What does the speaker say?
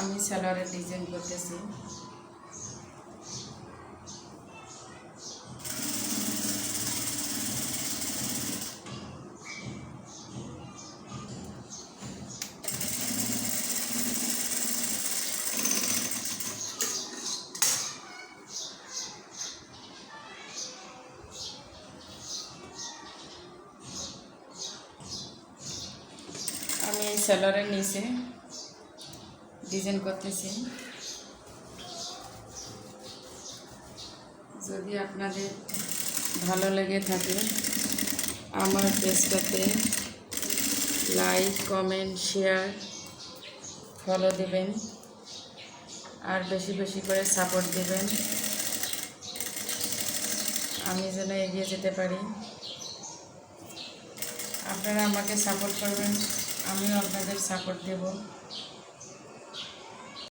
আমি সালোয়ারের ডিজাইন করতেছি। আমি এই সালোয়ারের নিচে ডিজাইন করতেছি। যদি আপনাদের ভালো লেগে থাকে আমার পেজটাতে লাইক, কমেন্ট, শেয়ার, ফলো দিবেন আর বেশি বেশি করে সাপোর্ট দিবেন, আমি যেন এগিয়ে যেতে পারি। আপনারা আমাকে সাপোর্ট করবেন, আমিও আপনাদের সাপোর্ট দেব।